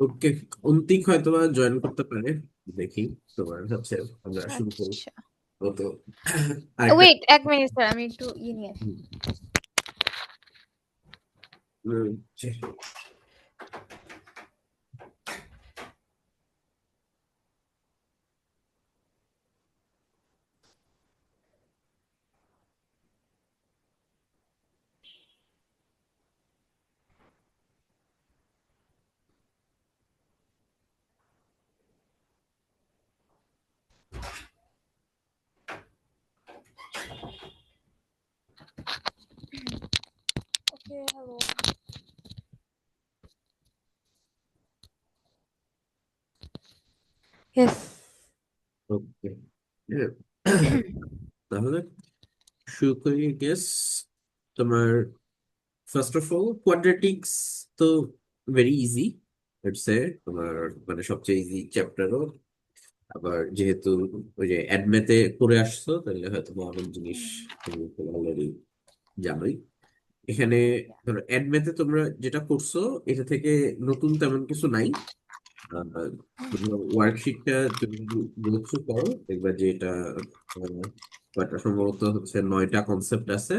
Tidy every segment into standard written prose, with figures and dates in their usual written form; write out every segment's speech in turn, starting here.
ওকে, অন্তিক হয়তো বা জয়েন করতে পারে। দেখি, তোমার হচ্ছে আমরা শুরু করি। আচ্ছা, ও তো আরেকটা। ওয়েট 1 মিনিট স্যার, আমি একটু নিয়ে আসি। হুম, হুম, ওকে, হ্যালো। ইয়েস। ওকে। তাহলে শুরু করি গেস। তোমার ফার্স্ট অফ অল কোয়াড্রেটিক্স তো ভেরি ইজি, ইটস এ তোমার মানে সবচেয়ে ইজি চ্যাপ্টারও। আবার যেহেতু ওই যে অ্যাডমেতে পড়ে আসছো, তাহলে হয়তো বা অনেক জিনিস তুমি অলরেডি জানোই। এখানে ধরো অ্যাডমেতে তোমরা যেটা করছো, এটা থেকে নতুন তেমন কিছু নাই। ওয়ার্কশিটটা তুমি গুরুত্ব করো, দেখবা যে এটা কয়টা সম্ভবত হচ্ছে 9টা কনসেপ্ট আছে।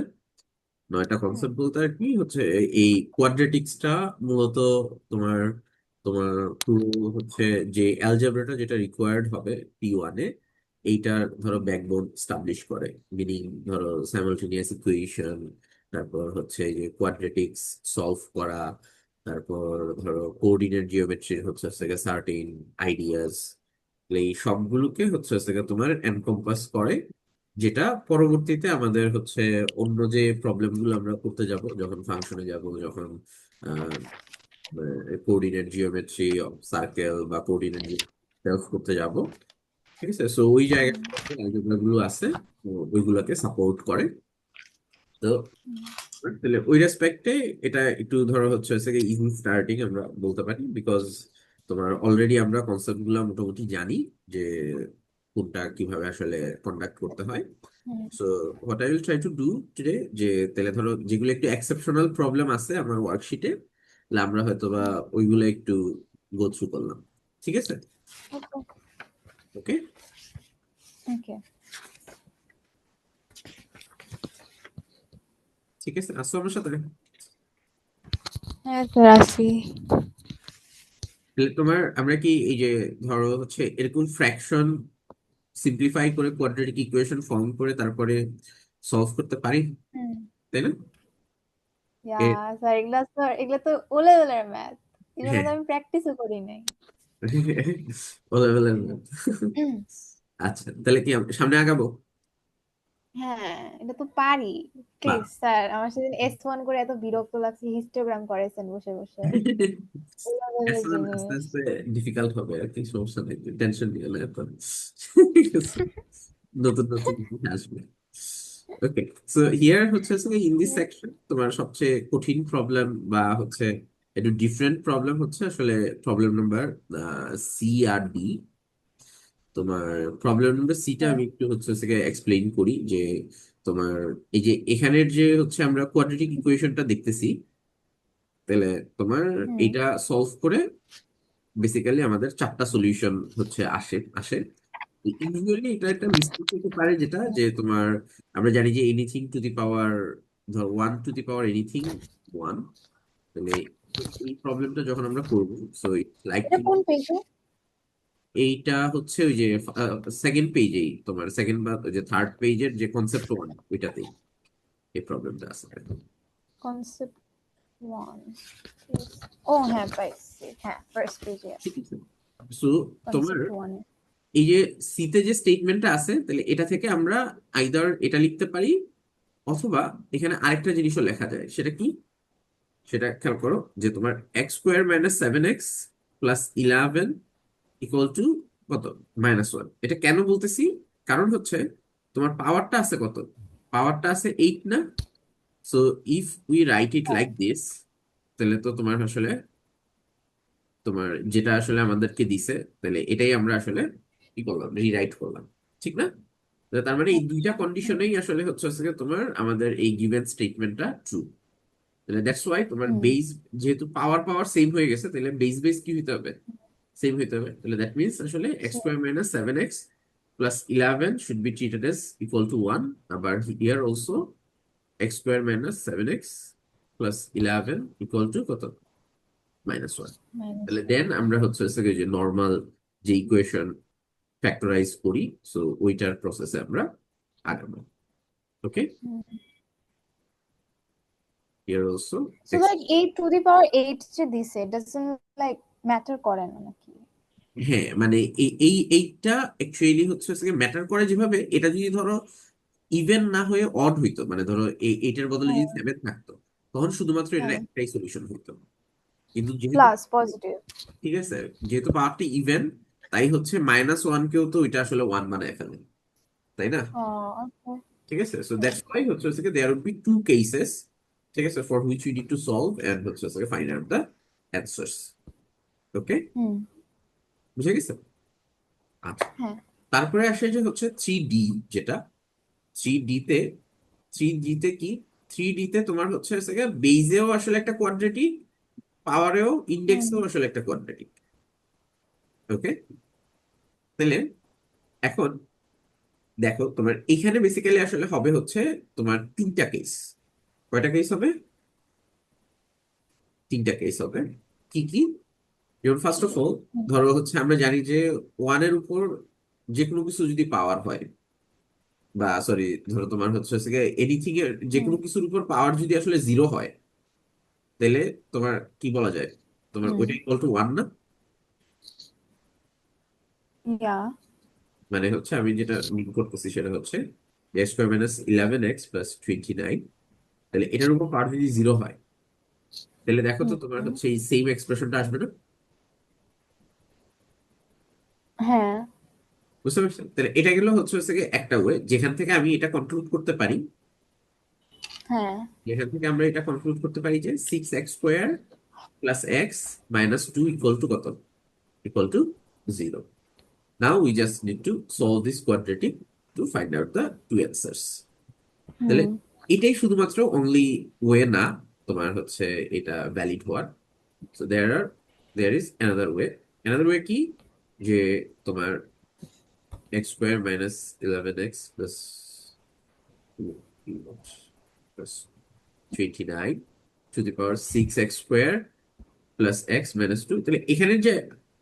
9টা কনসেপ্ট বলতে আর কি হচ্ছে এই কোয়াড্রেটিক্সটা মূলত তোমার তোমার পুরো হচ্ছে যে অ্যালজেব্রাটা যেটা রিকোয়ার্ড হবে P1-এ, এইটার ধরো ব্যাকবোন স্টাবলিশ করে। মিনিং ধরো সাইমালটেনিয়াস ইকুয়েশন, তারপর হচ্ছে এই যে কোয়াড্রেটিক্স সলভ করা, তারপর ধরো কোঅর্ডিনেট জিওমেট্রির হচ্ছে সার্টেন আইডিয়াস, এই সবগুলোকে হচ্ছে তোমার এনকম্পাস করে। যেটা পরবর্তীতে আমাদের হচ্ছে অন্য যে প্রবলেম গুলো আমরা করতে যাব, যখন ফাংশনে যাব, যখন কোঅর্ডিনেট জিওমেট্রি সার্কেল বা কোঅর্ডিনেট সেলফ করতে যাব, ঠিক আছে। সো ওই জায়গাগুলোতে অ্যালজেব্রা গুলো আছে, তো ওইগুলোকে সাপোর্ট করে। তো তাহলে ওই রেসপেক্টে এটা একটু ধরো হচ্ছে ইজি স্টার্টিং আমরা বলতে পারি, বিকজ তোমার অলরেডি আমরা কনসেপ্ট গুলো মোটামুটি জানি যে কোনটা কিভাবে আসলে কন্ডাক্ট করতে হয়। So what I will try to do today, যে তাহলে ধরো যেগুলো একটু এক্সেপশনাল প্রবলেম আছে আমার ওয়ার্কশিটে, তাহলে আমরা হয়তো বা ওইগুলো একটু গো থ্রু করলাম। ঠিক আছে। ওকে। ওকে। ঠিক আছে, আসো আমার সাথে। হ্যাঁ স্যার, আসি। তাহলে তোমার আমরা কি এই যে ধরো হচ্ছে এরকম ফ্র্যাকশন সিম্পলিফাই করে কোয়াড্রেটিক ইকুয়েশন ফর্ম করে তারপরে সলভ করতে পারি, হুম। তাই না? ইয়া এ- স্যার, এগুলা তো ও লেভেলের ম্যাথ, এগুলো হ্যাঁ। তো আমি প্র্যাকটিসও করি নাই। ও লেভেলের ম্যাথ। আচ্ছা, তাহলে কি আমরা সামনে আগাবো? হ্যাঁ, এটা তো পারি। বা প্লিজ স্যার, আমার সেদিন S1 করে এত বিরক্ত লাগছে, হিস্টোগ্রাম করেছেন বসে বসে। এই লেভেলের এখন আস্তে জিনিস। আস্তে ডিফিকাল্ট হবে আর কি, সমস্যা নেই, টেনশন নিয়ে না এত। ঠিক আছে, নতুন নতুন জিনিস আসবে। ওকে। সো হিয়ার হচ্ছে ইন দিস সেকশন তোমার সবচেয়ে কঠিন প্রবলেম বা হচ্ছে একটু ডিফারেন্ট প্রবলেম হচ্ছে আসলে প্রবলেম নাম্বার সি আর ডি। তোমার প্রবলেম নাম্বার সিটা হ্যাঁ। আমি একটু হচ্ছে এক্সপ্লেইন করি যে তোমার এই যে এখানের যে হচ্ছে আমরা কোয়াড্রেটিক ইকুয়েশনটা দেখতেছি, তাহলে তোমার হুম। এটা সলভ করে বেসিক্যালি আমাদের 4টা সলিউশন হচ্ছে আসে আসে। ইউজুয়ালি এটা একটা মিস্টেক হতে পারে, যেটা যে তোমার আমরা জানি যে এনিথিং টু দি পাওয়ার, ধর 1 টু দি পাওয়ার এনিথিং 1। তাহলে এই প্রবলেমটা যখন আমরা করবো, সো লাইক এটা কোন পেজে? এইটা হচ্ছে ওই যে সেকেন্ড পেজেই, তোমার সেকেন্ড বা ওই যে থার্ড পেজের যে কনসেপ্ট 1, ওইটাতেই এই প্রবলেমটা আছে। কনসেপ্ট 1। ও হ্যাঁ, পাইছি, হ্যাঁ ফার্স্ট পেজে ঠিক আছে। আছে। সো তোমার কনসেপ্ট 1 এ। এই যে সিতে যে স্টেটমেন্টটা আছে, তাহলে এটা থেকে আমরা আইদার এটা লিখতে পারি, অথবা এখানে আরেকটা জিনিসও লেখা যায়। সেটা কি? সেটা খেয়াল করো যে তোমার x² - 7x + 11 ইকুয়াল টু কত? -1। এটা কেন বলতেছি? কারণ হচ্ছে তোমার পাওয়ারটা আছে কত? পাওয়ারটা আছে 8 না? সো ইফ উই রাইট ইট হ্যাঁ। লাইক দিস, তাহলে তো তোমার আসলে তোমার যেটা আসলে আমাদেরকে দিছে, তাহলে এটাই আমরা আসলে কি করলাম, রিরাইট করলাম। ঠিক না? তো তার মানে এই দুইটা আচ্ছা। হুম। কন্ডিশনেই আসলে হচ্ছে তোমার আমাদের এই গিভেন স্টেটমেন্টটা ট্রু। তাহলে দ্যাটস ওয়াই তোমার হুম বেস, যেহেতু পাওয়ার পাওয়ার সেম হয়ে গেছে, তাহলে বেস বেস কি হইতে হবে, সেম হইতে হবে। তাহলে দ্যাট মিনস আসলে এক্স আচ্ছা square minus 7x plus 11 should be treated S equal to 1। আবার here also x square minus 7x plus 11 equal to কত, -1। মাইনাস তাহলে দেন আমরা হচ্ছে যে নর্মাল যে ইকুয়েশন ফ্যাক্টরাইজ করি, সো ওইটার প্রসেসে আমরা আগাবো। Okay, here also so X. Like 8 যে দিছে ডাজন্ট লাইক ম্যাটার করে না নাকি? হ্যাঁ, মানে এইটা অ্যাকচুয়ালি হচ্ছে ম্যাটার করে যেভাবে, এটা যদি ধরো ইভেন না হয়ে অড হইতো, মানে ধরো এইটার বদলে যদি হ্যাঁ 7 থাকতো, তখন শুধুমাত্র এটার হ্যাঁ একটাই সলিউশন হইতো। কিন্তু যেহেতু, প্লাস পজিটিভ। ঠিক আছে, যেহেতু পাওয়ারটি ইভেন, তাই হচ্ছে -1 কেও তো এটা আসলে 1 বানায় ফেলে, তাই না? ও ওকে। ঠিক আছে, সো দ্যাটস ওয়াই হচ্ছে there would be two cases, ঠিক আছে, for which you need to solve and হচ্ছে find out the answers. Okay, হুম বুঝে গেছে? আচ্ছা, হ্যাঁ তারপরে আসে যে হচ্ছে 3D, যেটা 3D তে, 3D তে কি, 3D তে তোমার হচ্ছে বেইজেও আসলে একটা কোয়াড্রেটিক, পাওয়ারেও হুম ইন্ডেক্সেও আসলে একটা কোয়াড্রেটিক। ওকে, তাহলে এখন দেখো তোমার এখানে বেসিক্যালি আসলে হবে হচ্ছে তোমার তিনটা কেস। কয়টা কেস হবে? তিনটা কেস হবে। কি কি? যেমন ফার্স্ট অফ অল, হুম ধরো হচ্ছে আমরা জানি যে ওয়ানের উপর যে কোনো কিছু যদি পাওয়ার হয়, বা সরি, ধরো তোমার হচ্ছে এনিথিং এর যে হুম কোনো কিছুর উপর পাওয়ার যদি আসলে 0 হয়, তাহলে তোমার কি বলা যায়, তোমার হুম ওইটা ইকুয়াল টু 1 না? ইয়া মানে হচ্ছে আমি যেটা মিন করতেছি সেটা হচ্ছে x square minus 11x plus 29, তাহলে এটার উপর পাওয়ার যদি 0 হয়, তাহলে দেখো তো তোমার হুম হচ্ছে এই সেম এক্সপ্রেশনটা আসবে না? হ্যাঁ বুঝতে পারছেন? তাহলে এটা গেল হচ্ছে গিয়ে একটা ওয়ে যেখান থেকে আমি এটা কন্ট্রোল করতে পারি, হ্যাঁ যেখান থেকে আমরা এটা কন্ট্রোল করতে পারি যে 6x² plus x minus 2 equal to কত, equal to 0। Now we just need to solve this quadratic to find out the two answers. তাহলে হুম এটাই শুধুমাত্র অনলি ওয়ে না তোমার হচ্ছে এটা ভ্যালিড হওয়ার। So there is another way. Another way কি, যে তোমার x square minus 11x plus plus 29 to the power 6x² plus x minus 2। তাহলে এখানে যে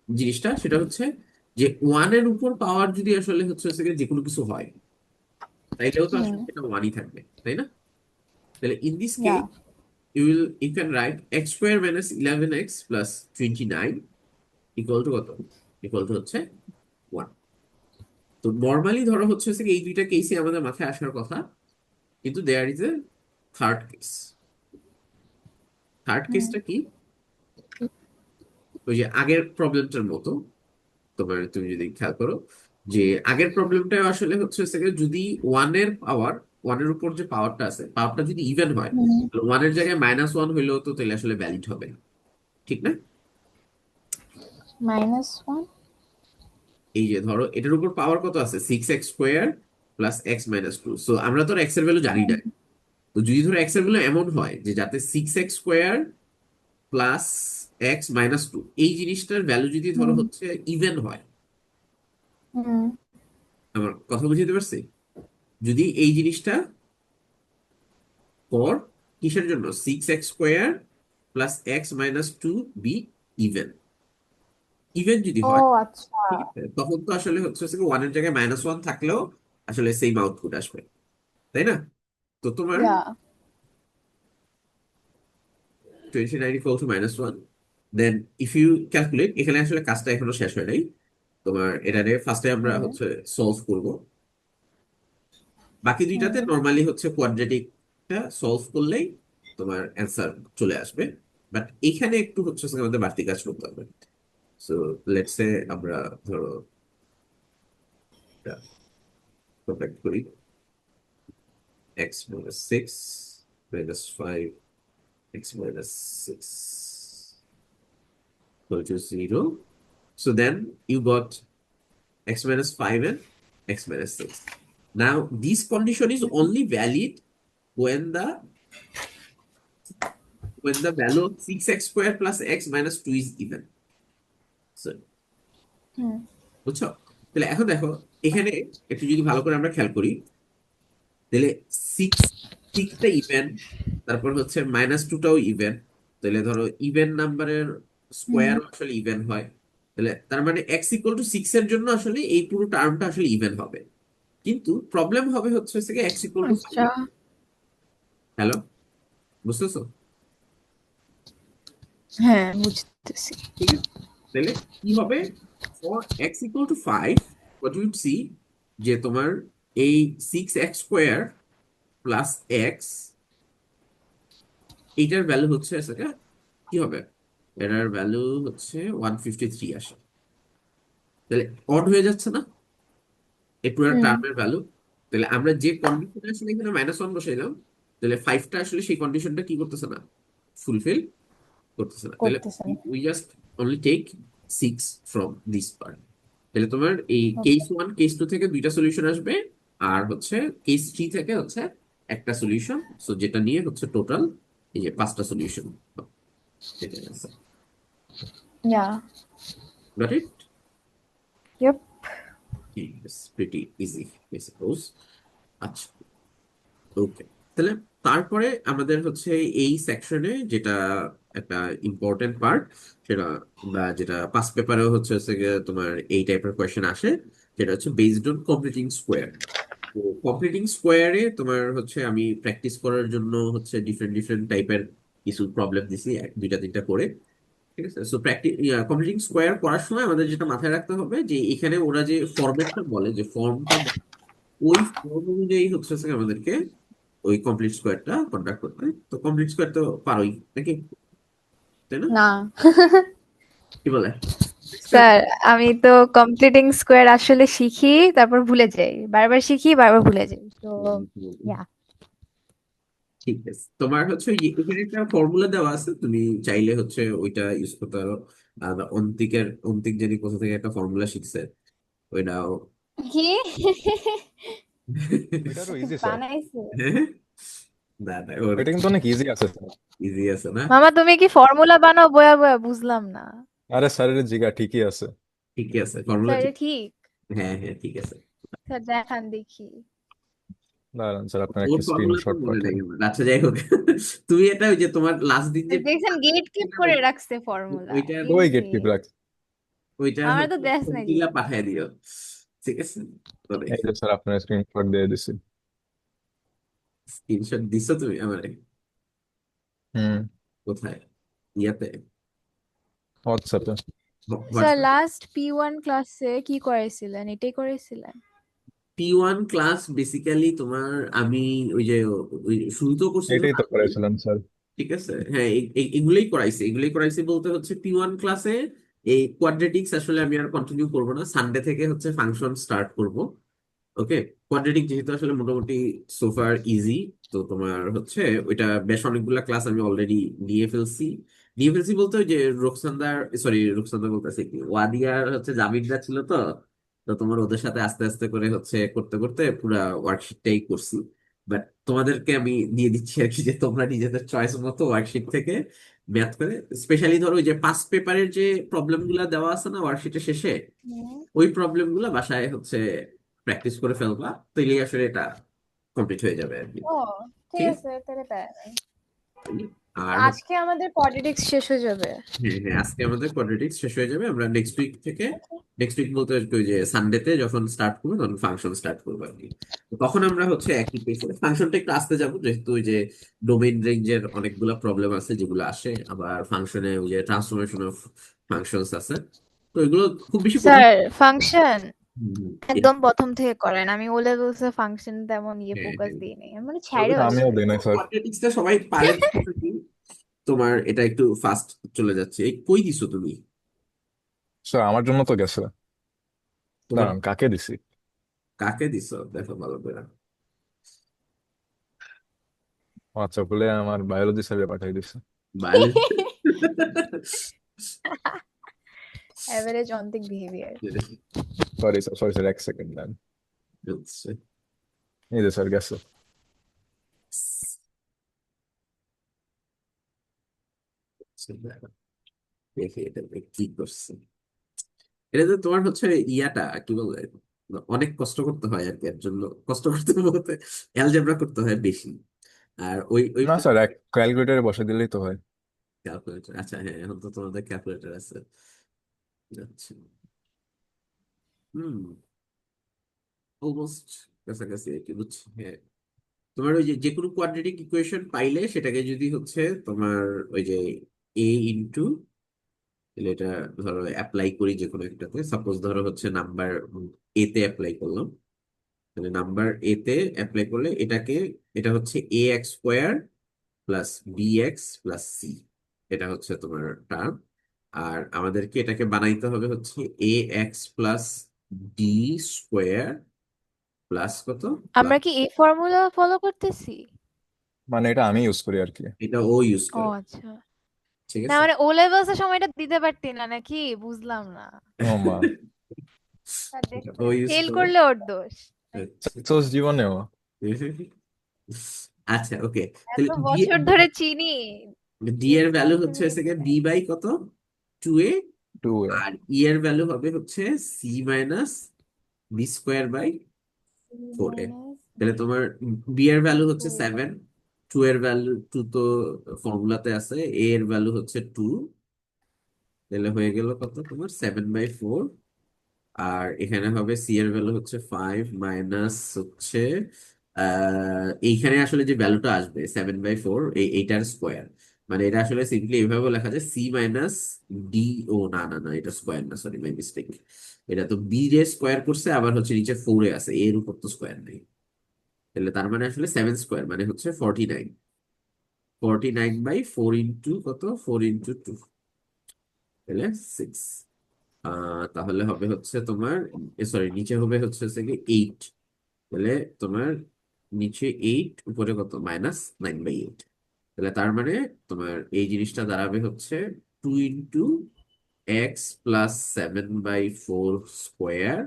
জিনিসটা সেটা হচ্ছে যে ওয়ানের উপর পাওয়ার যদি আসলে হচ্ছে যে কোনো কিছু হয়, তাইলেও তো হুম আসলে এটা ওয়ানই থাকবে, তাই না? তাহলে in this yeah case you can write x² minus 11x plus 29 equal to কত, ইকুয়াল টু হচ্ছে 1। তো নর্মালি ধরো হচ্ছে এই দুইটা কেসই আমাদের মাথায় আসার কথা, কিন্তু there is a third case. Third hmm কেসটা কি? ওই যে আগের প্রবলেমটার মতো, তোমার তুমি যদি খেয়াল করো যে আগের প্রবলেমটা আসলে হচ্ছে যদি ওয়ানের পাওয়ার, ওয়ানের উপর যে পাওয়ারটা আছে, পাওয়ারটা যদি ইভেন হয়, হুম ওয়ানের জায়গায় -1 হইলেও তো তাহলে আসলে ভ্যালিড হবে না, ঠিক না? -1 এই যে ধরো এটার উপর পাওয়ার কত আছে, 6x² plus x minus 2। So আমরা তো এক্স এর ভ্যালু জানি না। তো যদি ধরো এক্স এর ভ্যালু এমন হয় যে যাতে 6x² প্লাস এক্স মাইনাস 2, এই জিনিসটার ভ্যালু যদি ধরো হুম হচ্ছে ইভেন হয়, হুম আমার কথা বুঝতে পারছি? যদি এই জিনিসটা ফর কিসের জন্য, 6x² plus x minus 2 B even, even যদি ও হয়, আচ্ছা ঠিক আছে, তখন তো আসলে হচ্ছে ওয়ানের জায়গায় -1 থাকলেও আসলে সেম আউটপুট আসবে, তাই না? তো তোমার ইয়া 29 equal to -1, then if you calculate, এখানে আসলে কাজটা এখনো শেষ হয় নাই। তোমার এটারে ফার্স্টে আমরা হুম হচ্ছে সলভ করব, বাকি দুইটাতে হুম নর্মালি হচ্ছে কোয়াড্রেটিকটা সলভ করলেই তোমার অ্যান্সার চলে আসবে। বাট এখানে একটু হচ্ছে আমাদের বাড়তি কাজ করতে হবে। সো লেটস সে আমরা ধরো কন্ট্যাক্ট করি, x minus 6 minus 5 x minus 6 equal to 0. So then you got x minus 5 and x minus 6. Now, this condition is only valid when the when the value of 6x square plus x minus 2 is even. So, হুম বুঝছো? তাহলে এখন দেখো, এখানে একটু যদি ভালো করে আমরা খেয়াল করি, তাহলে সিক্স সিক্সটা ইভেন, তারপর হচ্ছে মাইনাস টুটাও ইভেন। তাহলে ধরো ইভেন নাম্বারের হুম স্কোয়ার আসলে ইভেন হয়। তাহলে তার মানে এক্স ইকুয়াল টু সিক্স এর জন্য আসলে এই পুরো টার্মটা আসলে ইভেন হবে। কিন্তু প্রবলেম হবে হচ্ছে এক্স ইকুয়াল টু আচ্ছা ফাইভ। হ্যালো, বুঝতেছো? হ্যাঁ বুঝতেছি ঠিক আছে, তাহলে কি হবে? For x equal to five, what you see, যে তোমার এই six x square plus x, এইটার ভ্যালু হচ্ছে কি হবে? এটার ভ্যালু হচ্ছে 153 আসে। তাহলে অড হয়ে যাচ্ছে না এই পুরো হুম টার্মের ভ্যালু? তাহলে আমরা যে কন্ডিশনে আসলে এখানে -1 বসাইলাম, তাহলে ফাইভটা আসলে সেই কন্ডিশনটা কি করতেছে না, ফুলফিল করতেছে না। তাহলে করতেছে না we just only take six from this part. তাহলে তোমার এই okay case one case two থেকে দুইটা সলিউশন আসবে, আর হচ্ছে কেস থ্রি থেকে হচ্ছে একটা সলিউশন। সো যেটা নিয়ে হচ্ছে টোটাল এই যে পাঁচটা সলিউশন। এটা আছে, ya got it? Yep It's pretty easy, I suppose. আচ্ছা, ওকে। তাহলে তারপরে আমাদের হচ্ছে এই সেকশনে যেটা একটা ইম্পর্টেন্ট পার্ট, সেটা বা যেটা পাস পেপারেও হচ্ছে গিয়ে তোমার এই টাইপের কোয়েশ্চেন আসে, যেটা হচ্ছে বেসড অন কমপ্লিটিং স্কোয়ার। তো কমপ্লিটিং স্কোয়ারে তোমার হচ্ছে আমি প্র্যাকটিস করার জন্য হচ্ছে ডিফারেন্ট ডিফারেন্ট টাইপের কিছু প্রবলেম দিছি, দুইটা তিনটা করে। ঠিক আছে, সো প্র্যাকটিস কমপ্লিটিং স্কোয়ার করার সময় আমাদের যেটা মাথায় রাখতে হবে, যে এখানে ওরা যে ফরম্যাটটা বলে, যে ফর্মটা, ওই ফর্ম অনুযায়ী হচ্ছে আমাদেরকে ওই কমপ্লিট স্কোয়ারটা কন্ডাক্ট করতে। তো কমপ্লিট স্কোয়ার তো পারোই নাকি, তাই না? না কি বলে? স্কোয়ার। স্যার আমি তো কমপ্লিটিং স্কোয়ার আসলে শিখি তারপর ভুলে যাই বারবার শিখি বারবার ভুলে যাই তো ইয়া ঠিক আছে, তোমার হচ্ছে এখানে একটা ফর্মুলা দেওয়া আছে, তুমি চাইলে হচ্ছে ওইটা ইউজ করতে পারো। আর অন্তিক যদি কোথা থেকে একটা ফর্মুলা শিখছে, ওইটাও। কি ওইটা তো ওকে ইজি স্যার। বানাইছে না না, ওর ওইটা কিন্তু অনেক ইজি আছে স্যার। ইজি আছে না? মামা তুমি কি ফর্মুলা বানাও বয়া বয়া বুঝলাম না আরে স্যারের জিগা ঠিকই আছে। ঠিকই আছে, ফর্মুলা স্যার ঠিক। এটা ঠিক হ্যাঁ হ্যাঁ, ঠিক আছে। স্যার দেখান দেখি দাঁড়ান স্যার, আপনার ওর একটা ফর্মুলা তো স্ক্রিনশট মনে নেই পাঠাই। আমার। আচ্ছা, যাই হোক। তুমি এটা ওই যে তোমার লাস্ট দিন যে দেখছেন গেট কিপ করে রাখছে ফর্মুলা ওইটা ওই ইজি গেট কিপ রাখ। ওইটার আমার তো হচ্ছে দেশ নাকি ছবিগুলা পাঠিয়ে দিও, ঠিক আছে? তো এই দেখি, যে স্যার আপনার স্ক্রিনশট দিয়ে দিছি। স্ক্রিনশট দিছো তুমি আমারে? হুম, কোথায়? ইয়াতে? হোয়াটসঅ্যাপে। Sir WhatsApp? লাস্ট P1 ক্লাসে কি করেছিলেন এটাই করেছিলেন P1 ক্লাস বেসিক্যালি তোমার, আমি ওই যে ওই শুরুতেও করছিলাম এটাই তো আজকে। করেছিলেন স্যার। ঠিক আছে, হ্যাঁ, এগুলোই করাইছি বলতে হচ্ছে P1 ক্লাসে এই কোয়াড্রেটিক্স আসলে আমি আর কন্টিনিউ করবো না, সানডে থেকে হচ্ছে ফাংশন স্টার্ট করব। ওকে, কোয়াড্রেটিক যেহেতু আসলে মোটামুটি সোফার ইজি, তো তোমার হচ্ছে ওইটা বেশ অনেকগুলা ক্লাস আমি অলরেডি নিয়ে ফেলছি। নিয়ে ফেলছি বলতে ওই যে রুকসান্দার, সরি রুকসান্দা বলতেছে কি, ওয়াদিয়ার হচ্ছে জামিনটা ছিল তো। তো তোমার ওদের সাথে আস্তে আস্তে করে হচ্ছে করতে করতে পুরা ওয়ার্কশিটটাই করছি। বাট তোমাদেরকে আমি দিয়ে দিচ্ছি আর কি, যে তোমরা নিজেদের চয়েস মতো ওয়ার্কশিট থেকে ম্যাথ করে, স্পেশালি ধরো ওই যে পাস পেপারের যে প্রবলেম গুলা দেওয়া আছে না ওয়ার্কশিটের শেষে, হুম। ওই প্রবলেম গুলা বাসায় হচ্ছে প্র্যাকটিস করে ফেলবা, তাইলেই আসলে এটা কমপ্লিট হয়ে যাবে আর কি। ও ঠিক ঠিক আছে, আছে তাহলে তাই আর আজকে আমাদের কোয়াড্রেটিক্স শেষ হয়ে যাবে হ্যাঁ হ্যাঁ, আজকে আমাদের কোয়াড্রেটিক্স শেষ হয়ে যাবে। আমরা নেক্সট উইক থেকে, নেক্সট উইক বলতে আর কি ওই যে সানডেতে যখন স্টার্ট করবো তখন ফাংশন স্টার্ট করবো আর কি। তো তখন আমরা হচ্ছে একই পেজে ফাংশনটা একটু আসতে যাবো, যেহেতু ওই যে ডোমেইন রেঞ্জের অনেকগুলো প্রবলেম আছে যেগুলো আসে, আবার ফাংশনে ওই যে ট্রান্সফরমেশন অফ ফাংশনস আছে। তো এগুলো খুব বেশি কঠিন। স্যার ফাংশন এটা, একদম প্রথম থেকে করেন আমি ও লেভেলসে ফাংশন তেমন হ্যাঁ ফোকাস হ্যাঁ, দিই নাই আমি মানে তবে ছাইড়া আমিও হচ্ছে দিই নাই স্যার। কোয়াড্রেটিক্সটা সবাই পারে দেখে কি, তোমার এটা একটু ফাস্ট চলে যাচ্ছে। এই কই দিছো তুমি? স্যার আমার জন্য তো গেছে। তোমার দাঁড়ান কাকে দিছি। কাকে দিছো দেখো ভালো করে। আচ্ছা বলে আমার বায়োলজি স্যারে পাঠিয়ে দিছে। Biology. Average Antik behaviour sorry sir, sorry sir, এক সেকেন্ড দেন। এই যে স্যার গেছে। দেখি এটা কি করছে। এটা তো তোমার হচ্ছে ইয়াটা কি বলে, অনেক কষ্ট করতে হয় আর কি এর জন্য। কষ্ট করতে বলতে অ্যালজেব্রা করতে হয় বেশি। আর ওই ওই না স্যার, এক ক্যালকুলেটারে বসে দিলেই তো হয়। ক্যালকুলেটর, আচ্ছা হ্যাঁ, এখন তো তোমাদের ক্যালকুলেটর আছে। আচ্ছা, হুম, অলমোস্ট কাছাকাছি আর কি, বুঝছি, হ্যাঁ। তোমার ওই যে যে কোনো কোয়াড্রেটিক ইকুয়েশন পাইলে সেটাকে যদি হচ্ছে তোমার ওই যে এ ইন্টু, তাহলে এটা ধরো অ্যাপ্লাই করি যে কোনো একটাতে, সাপোজ ধরো হচ্ছে নাম্বার এ তে অ্যাপ্লাই করলাম। তাহলে নাম্বার এ তে অ্যাপ্লাই করলে এটাকে, এটা হচ্ছে a x square plus B X plus C, এটা হচ্ছে তোমার টার্ম। আর আমাদেরকে এটাকে বানাইতে হবে হচ্ছে a x plus d square plus কত, আমরা প্লাস, কি এই ফর্মুলা ফলো করতেছি? মানে এটা আমি ইউজ করি আর কি। এটা ও ইউজ ও করে, আচ্ছা। ঠিক না আছে। মানে ও লেভেলস এর সময়টা দিতে পারতি না নাকি, বুঝলাম না। ও মা, আর এটা ও দেখছেন, ইউজ ফেল করে। করলে ওর দোষ। আচ্ছা, সোর্স জীবনেও। আচ্ছা, ওকে। এত তাহলে ডি, বছর ধরে চিনি, ডি এর ভ্যালু বিশ্বাস হচ্ছে হইতে বি চায়। বাই কত, 2a। 2a। আর ই এর ভ্যালু হবে হচ্ছে C minus B square by C 4a। Minus তাহলে তোমার বি এর ভ্যালু হচ্ছে ফোর। 7, 2 এর ভ্যালু 2 তো ফর্মুলাতে আছে, এ এর ভ্যালু হচ্ছে 2। তাহলে হয়ে গেল কত তোমার 7/4। আর এখানে হবে সি এর ভ্যালু হচ্ছে 5 মাইনাস হচ্ছে এইখানে আসলে যে ভ্যালুটা আসবে 7/4, এইটার স্কোয়ার। মানে এটা আসলে সিম্পলি এইভাবে লেখা যায় সি মাইনাস ডি। ও না না না, এটা স্কোয়ার না, সরি মাই মিস্টেক। এটা তো বি রে স্কোয়ার করছে, আবার হচ্ছে নিচে 4 এ আছে, এর উপর তো স্কোয়ার নেই। তাহলে তার মানে আসলে 7 স্কোয়ার মানে হচ্ছে 49। 49/4 ইন্টু কত, 4 × 2, তাহলে 6। তাহলে হবে হচ্ছে তোমার, সরি নিচে হবে হচ্ছে 8। তাহলে তোমার নিচে 8, উপরে কত, -9/8। তাহলে তার মানে তোমার এই জিনিসটা দাঁড়াবে হচ্ছে 2 × x + 7/4 স্কোয়ার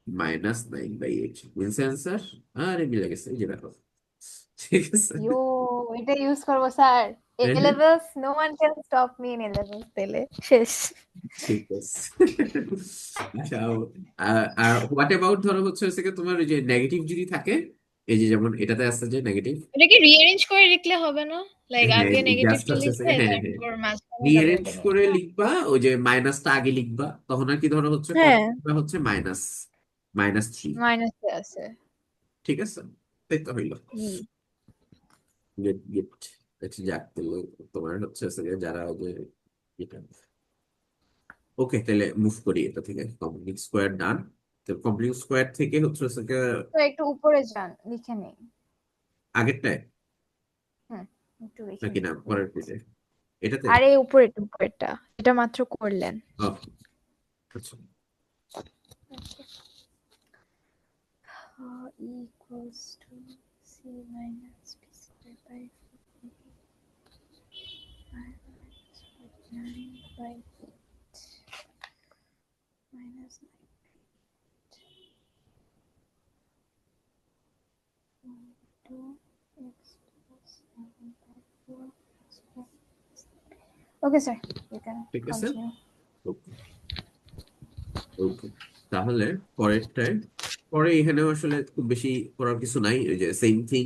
-9/8। মিলছে অ্যান্সার? আরে মিলে গেছে, এই যে দেখো, ঠিক আছে। ইয়ো, এটা ইউজ করবো স্যার। এ হ্যাঁ, হ্যাঁ, levels, no one can stop me in A levels, তেলে শেষ। ঠিক আছে। আচ্ছা, আর হোয়াট অ্যাবাউট ধরো হচ্ছে তোমার ওই যে নেগেটিভ যদি থাকে, এই যে যেমন এটাতে আছে যে নেগেটিভ। এটাকে রিঅ্যারেঞ্জ করে লিখলে হবে না? লাইক হ্যাঁ, আগে জাস্ট নেগেটিভটা হচ্ছে লিখে হ্যাঁ, হ্যাঁ, তারপর মাঝখানেটা রিঅ্যারেঞ্জ বলতে নেই। করে লিখবা, ওই যে মাইনাসটা আগে লিখবা, তখন আর কি ধরো হচ্ছে কত হ্যাঁ, হচ্ছে -3। মাইনাসে আছে। ঠিক আছে, তাই তো হইলো। ই। গেট গেট, আচ্ছা যাক, তাহলে তোমার হচ্ছে যারা ওই যে এটা, ওকে, তাহলে মুভ করি এটা থেকে, কমপ্লিট স্কোয়ার ডান। তো কমপ্লিট স্কোয়ার থেকে হচ্ছে তো একটু উপরে যান, লিখে নেই। আগেরটায়, হুম, একটু লিখে নাকি নেই না পরের প্লিজ। পেজে, এটাতে। আরে উপরেরটা, উপরেরটা, এটা মাত্র করলেন। ও, আচ্ছা, Equals to c minus b square by 5 minus 9/8 minus 9 x plus 7/4 square. Okay, sir. You can ঠিক আছে, continue. ওকে, ওকে। তাহলে পরেরটায়, পরে এখানেও আসলে খুব বেশি করার কিছু নাই, ওই যে সেম থিং,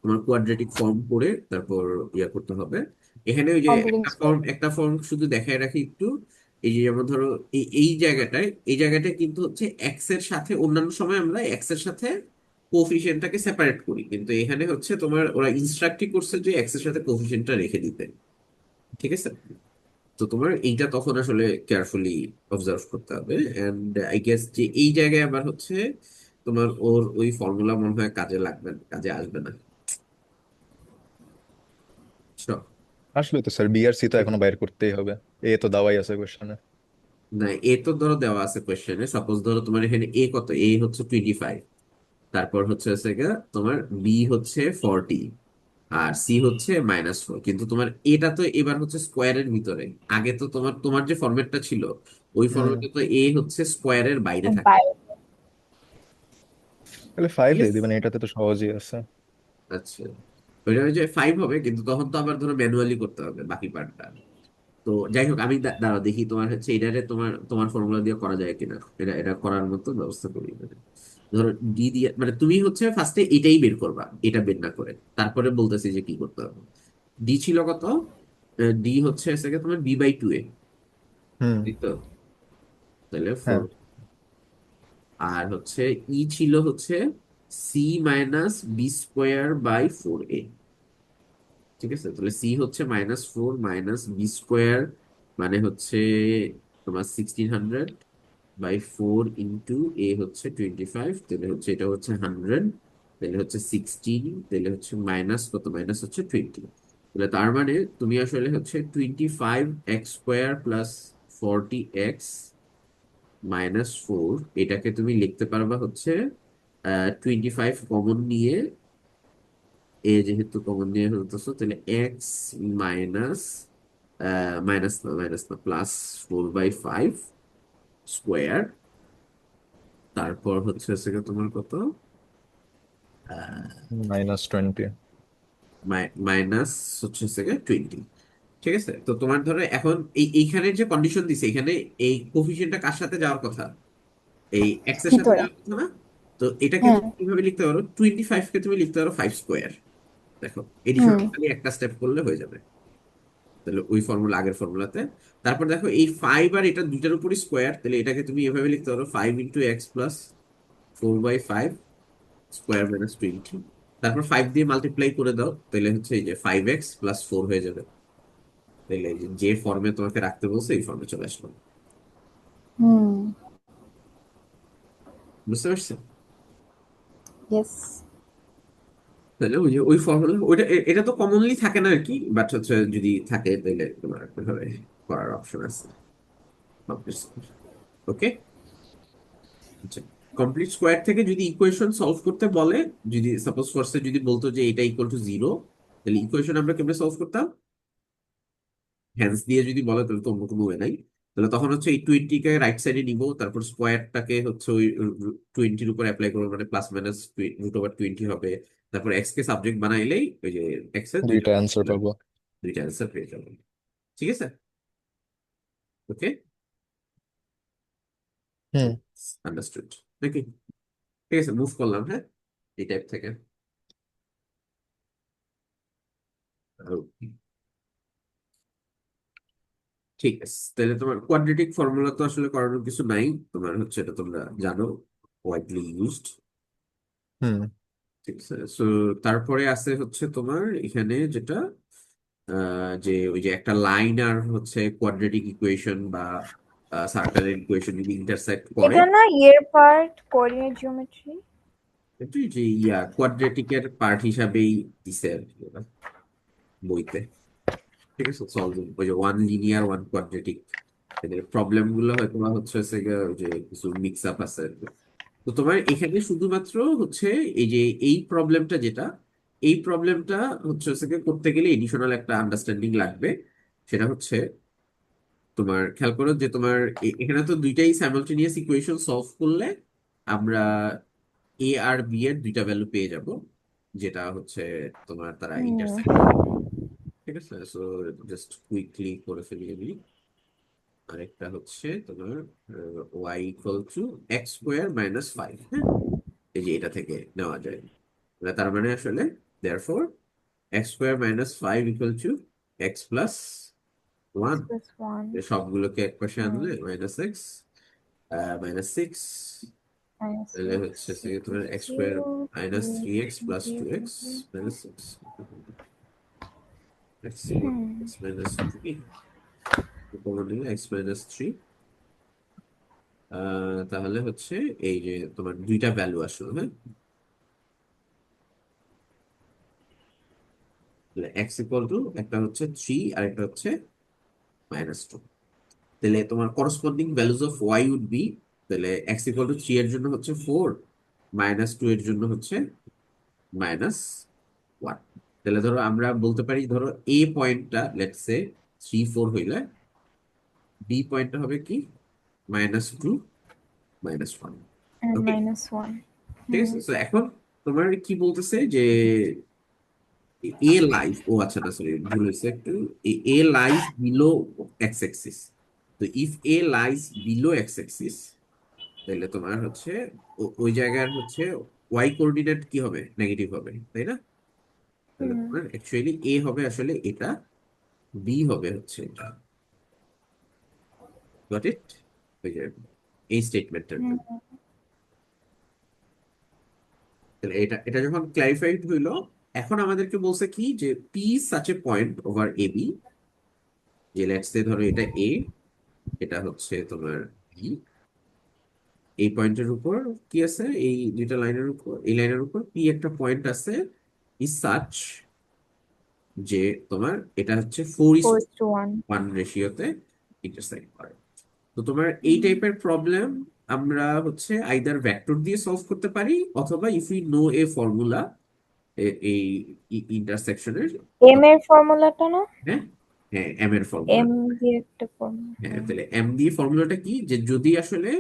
তোমার কোয়াড্রেটিক ফর্ম করে তারপর ইয়া করতে হবে। এখানে ওই যে Computing square. একটা ফর্ম শুধু দেখায় রাখি একটু। এই যে যেমন ধরো এই জায়গাটায় কিন্তু হচ্ছে এক্স এর সাথে, অন্যান্য সময় আমরা এক্স এর সাথে কোফিশিয়েন্টটাকে সেপারেট করি, কিন্তু এখানে হচ্ছে তোমার ওরা ইনস্ট্রাক্টই করছে যে এক্স এর সাথে কোফিশিয়েন্টটা রেখে দিতে, ঠিক আছে। তো তোমার এইটা তখন আসলে কেয়ারফুলি অবজার্ভ করতে হবে। এন্ড আই গেস যে এই জায়গায় আবার হচ্ছে তোমার ওর ওই ফর্মুলা মনে হয় কাজে লাগবে না, কাজে আসবে না। Sure. আসলে তো স্যার, বি আর সি তো এখনো বাইর করতেই হবে। এ তো দেওয়াই আছে কোশ্চেনে। না, এ তো ধরো দেওয়া আছে কোয়েশ্চেনে, সাপোজ ধরো তোমার এখানে এ কত, এ হচ্ছে 25, তারপর হচ্ছে গিয়ে তোমার বি হচ্ছে 40, আর সি হচ্ছে -4, কিন্তু তোমার এটা তো এবার হচ্ছে স্কোয়ারের ভিতরে। আগে তো তোমার তোমার যে ফরম্যাটটা ছিল, ওই হুম, ফরম্যাটে তো এ হচ্ছে স্কোয়ারের বাইরে থাকে, Bio. তাহলে 5 ঠিক দিয়ে আছে। দিবেন, এটাতে তো সহজই আছে। আচ্ছা, ওইটা ওই যে 5 হবে, কিন্তু তখন তো আবার ধরো ম্যানুয়ালি করতে হবে বাকি পার্টটা। তো তো যাই হোক, আমি দাঁড়াও দেখি তোমার হচ্ছে এটারে তোমার তোমার ফর্মুলা দিয়ে করা যায় কিনা, এটা এটা করার মতো ব্যবস্থা করি। মানে ধরো ডি দিয়ে, মানে তুমি হচ্ছে ফার্স্টে এটাই বের করবা, এটা বের না করে, তারপরে বলতেছি যে কি করতে হবে। ডি ছিল কত? ডি হচ্ছে তোমার বি/2 এ, হুম। এই তো। তাহলে হ্যাঁ। 4, আর হচ্ছে ই ছিল হচ্ছে C-B² বাই 4a। ঠিক আছে, তাহলে সি হচ্ছে -4 - B², মানে হচ্ছে তোমার 1600/4 এ হচ্ছে 25, তাহলে হচ্ছে এটা হচ্ছে 100, তাহলে হচ্ছে 16, তাহলে হচ্ছে মাইনাস কত, মাইনাস হচ্ছে 20। তাহলে তার মানে তুমি আসলে হচ্ছে 25x² প্লাস 40x - 4, এটাকে তুমি লিখতে পারবা হচ্ছে 25 কমন নিয়ে, এ যেহেতু কমন নিয়ে ফেলতেছো, তাহলে এক্স মাইনাস, মাইনাস না +4/5 স্কোয়ার, তারপর হচ্ছে তোমার কত, -20। মাইনাস হচ্ছে 20। ঠিক আছে, তো তোমার ধরো এখন এইখানে যে কন্ডিশন দিছে, এখানে এই কোফিশিয়েন্টটা কার সাথে যাওয়ার কথা, এই এক্স এর সাথে ভিতরে। যাওয়ার কথা না? তো এটাকে হ্যাঁ। তুমি কিভাবে লিখতে পারো, 25 কে তুমি লিখতে পারো 5 স্কোয়ার। দেখো, এডিশন হুম। খালি একটা স্টেপ করলে হয়ে যাবে। তাহলে ওই ফর্মুলা, আগের ফর্মুলাতে। তারপর দেখো এই 5 আর এটা দুইটার উপরই স্কোয়ার, তাহলে এটাকে তুমি এভাবে লিখতে পারো 5 × x + 4/5 স্কোয়ার - 20। তারপর 5 দিয়ে মাল্টিপ্লাই করে দাও, তাহলে হচ্ছে এই যে 5x + 4 হয়ে যাবে। তাহলে এই যে যে ফর্মে তোমাকে রাখতে বলছে এই ফর্মে চলে আসলো। হুম। বুঝতে পারছো? ইয়েস। তাহলে ওই যে ওই ফর্মুলা ওইটা, এটা তো কমনলি থাকে না আর কি, বাট হচ্ছে যদি থাকে তাহলে তোমার এভাবে করার অপশন আছে। ওকে, আচ্ছা, কমপ্লিট স্কোয়ার থেকে যদি ইকুয়েশন সলভ করতে বলে, যদি সাপোজ ফার্স্টে যদি বলতো যে এটা = 0, তাহলে ইকুয়েশন আমরা কেমনে সলভ করতাম? হ্যান্ডস দিয়ে যদি বলে তাহলে তো অন্য কোনো ওয়ে নাই। তাহলে তখন হচ্ছে এই 20 কে রাইট সাইডে নিব, তারপর স্কোয়ারটাকে হচ্ছে ওই 20-র উপর অ্যাপ্লাই করবো, মানে +- হবে। তারপর এক্স কে সাবজেক্ট বানাইলেই ওই যে এক্স এর দুইটা অ্যান্সার পাবো। দুইটা অ্যান্সার পেয়ে যাবো। ঠিক আছে, ওকে, হুম। আন্ডারস্টুড নাকি? ঠিক আছে, মুভ করলাম, হ্যাঁ, এই টাইপ থেকে। ঠিক আছে, তাহলে তোমার কোয়াড্রেটিক ফর্মুলা তো আসলে করানোর কিছু নাই, তোমার হচ্ছে এটা তোমরা জানো, ওয়াইডলি ইউজড। হুম। ঠিক আছে, সো তারপরে আছে হচ্ছে তোমার এখানে যেটা, যে ওই যে একটা লাইন আর হচ্ছে কোয়াড্রেটিক ইকুয়েশন বা সার্কেলের ইকুয়েশন যদি ইন্টারসেক্ট করে, এটা না ইয়ের পার্ট, কোঅর্ডিনেট জিওমেট্রি। একটু যে কোয়াড্রেটিকের পার্ট হিসাবেই দিছে আর কি ওরা বইতে। ঠিক আছে, সলভিং ওই যে ওয়ান লিনিয়ার ওয়ান কোয়াড্রেটিক, এদের প্রবলেম গুলো হয়তো বা হচ্ছে ওই যে কিছু মিক্স আপ আছে আর কি। তো তোমার এখানে শুধুমাত্র হচ্ছে এই যে এই প্রবলেমটা যেটা, এই প্রবলেমটা হচ্ছে করতে গেলে এডিশনাল একটা আন্ডারস্ট্যান্ডিং লাগবে। সেটা হচ্ছে তোমার খেয়াল করো যে তোমার এখানে তো দুইটাই সাইমালটেনিয়াস ইকুয়েশন সলভ করলে আমরা এ আর বি এর দুইটা ভ্যালু পেয়ে যাব, যেটা হচ্ছে তোমার তারা হুম। ইন্টারসেক্ট করে। ঠিক আছে, সো জাস্ট কুইকলি করে ফেলি আমি। আরেকটা হচ্ছে তোমার y = x² - 5, হ্যাঁ, এই যে এটা থেকে নেওয়া যায়। তার মানে আসলে therefore x² - 5 = x + 1। x+1 সবগুলোকে এক পাশে হুম আনলে -x -6, তাহলে হচ্ছে তোমার x² - 3x + 2x - 6, হুম x - 3, কমন নিলে x - 3। তাহলে হচ্ছে এই যে তোমার দুইটা ভ্যালু আসলো, হ্যাঁ, x একটা হচ্ছে 3 আর একটা হচ্ছে -2। তাহলে তোমার corresponding values of y would be, তাহলে x = 3 এর জন্য হচ্ছে 4, -2 এর জন্য হচ্ছে -1। তাহলে ধরো আমরা বলতে পারি, ধরো এ পয়েন্টটা লেটস সে 3 4 হইলে বি পয়েন্টটা হবে কি -2 -1। ওকে, -1 ঠিক হুম আছে, তো এখন তোমার কি বলতেছে যে এ লাইফ, ও আচ্ছা না সরি ভুল হয়েছে একটু, a lies below x axis. তো if a lies below x axis, তাহলে তোমার হচ্ছে ওই জায়গার হচ্ছে ওয়াই কোঅর্ডিনেট কি হবে, নেগেটিভ হবে, তাই না? তাহলে হুম তোমার অ্যাকচুয়ালি এ হবে আসলে এটা, বি হবে হচ্ছে এটা। Got it? ওই যে এই স্টেটমেন্টের হুম জন্য। তাহলে এটা এটা যখন ক্লারিফাইড হইলো, এখন আমাদেরকে বলছে কি যে P such a point over A B, যে লেটস সে ধরো এটা এ, এটা হচ্ছে তোমার বি, এই পয়েন্টের উপর কি আছে, এই দুইটা লাইনের উপর, এই লাইনের উপর পি একটা পয়েন্ট আছে, ইজ সাচ যে তোমার এটা হচ্ছে 4:1 4:1 রেশিওতে ইন্টারসেক্ট করে। তো তোমার এই টাইপের প্রবলেম আমরা হচ্ছে আইদার ভেক্টর দিয়ে সলভ করতে পারি, অথবা if you know a formula এই ইন্টারসেকশনের। এম এর ফর্মুলাটা না, হ্যাঁ, হ্যাঁ, এম এর ফর্মুলা। এম দিয়ে একটা ফর্মুলা। হ্যাঁ, তাহলে এম দিয়ে ফর্মুলাটা কি, যে যদি আসলে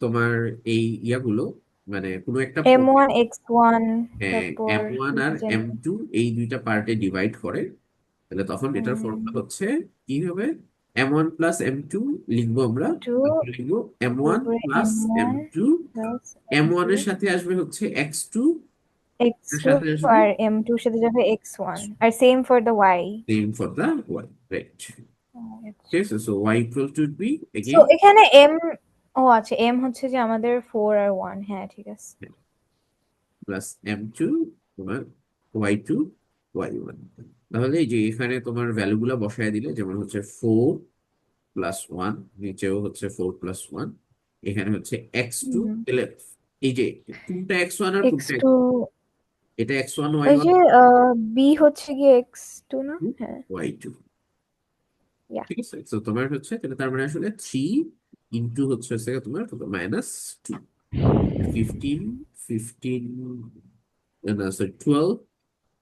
তোমার এই ইয়াগুলো মানে কোনো একটা M1 X1 হ্যাঁ তারপর M1 কি আর জানি M2 এই দুইটা পার্টে ডিভাইড করে, তাহলে তখন এটার ফর্মুলা হচ্ছে কি হবে, M1 প্লাস M2 লিখবো আমরা, টু তারপর লিখবো M1 তারপরে plus M1 M2, plus M1 M2 এর সাথে আসবে হচ্ছে X2, এর X2 সাথে আসবে আর M2 এর সাথে যাবে X1 আর same for the Y। same for the Y, right? Okay, so Y equal to be so again এখানে M, ও আচ্ছা M হচ্ছে যে আমাদের 4 আর 1, হ্যাঁ ঠিক আছে। প্লাস M2 তোমার Y2 Y1। তাহলে এই যে এখানে তোমার ভ্যালুগুলা বসায় দিলে, যেমন হচ্ছে 4+1, নিচেও হচ্ছে 4+1, এখানে হচ্ছে X2, হুম তাহলে এই যে কোনটা X1 আর কোনটা X2 এটা X1 ওই Y1 যে B হচ্ছে গিয়ে X2 না, হ্যাঁ Y2, ইয়া ঠিক আছে? তো তোমার হচ্ছে তাহলে তার মানে আসলে 3 ইন্টু হচ্ছে তোমার -2, 15, 15 না সরি 12,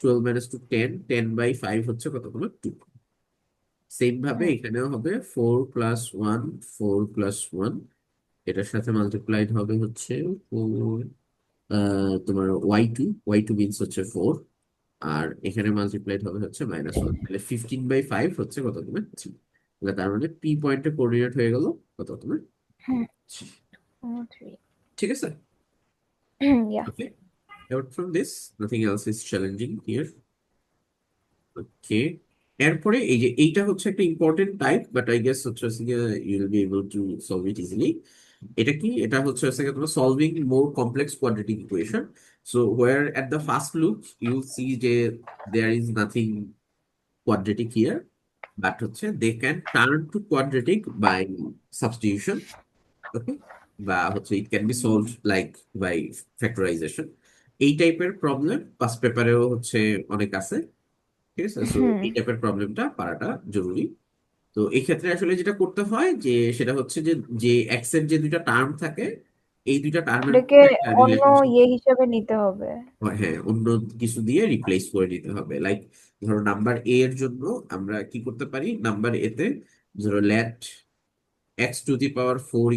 12 -2 10, 10/5 হচ্ছে কত তোমার 2। সেম ভাবে এখানেও হবে 4+1, 4+1, এটার সাথে মাল্টিপ্লাইড হবে হচ্ছে 4, তোমার ওয়াই টু মিনস হচ্ছে 4, আর এখানে মাল্টিপ্লাইড হবে হচ্ছে -1, তাহলে 15/5 হচ্ছে কত তোমার 3। তাহলে তার মানে পি পয়েন্টে কোঅর্ডিনেট হয়ে গেল কত তোমার 3। 3 ঠিক আছে? ইয়া ওকে, apart from this nothing else is challenging here. ওকে, এরপরে এই যে এইটা হচ্ছে একটা important type, but I guess হচ্ছে you will be able to solve it easily. এটা কি, এটা হচ্ছে তোমার solving more complex quadratic equation. So where at the first look you see যে there is nothing quadratic here, but হচ্ছে they can turn to quadratic by substitution. Okay, বা হচ্ছে it can be solved like by factorisation. এই টাইপের problem pass পেপারেও হচ্ছে অনেক আছে। ঠিক আছে, সো এই টাইপের প্রবলেমটা পারাটা জরুরি। তো এই ক্ষেত্রে আসলে যেটা করতে হয় যে সেটা হচ্ছে যে যে এক্স এর যে দুইটা টার্ম থাকে, এই দুইটা টার্মের এটাকে মধ্যে একটা অন্য রিলেশনশিপ, ইয়ে হিসেবে নিতে হবে। হ্যাঁ, অন্য কিছু দিয়ে রিপ্লেস করে দিতে হবে। লাইক ধরো নাম্বার এ এর জন্য আমরা কি করতে পারি, নাম্বার এ তে ধরো let x⁴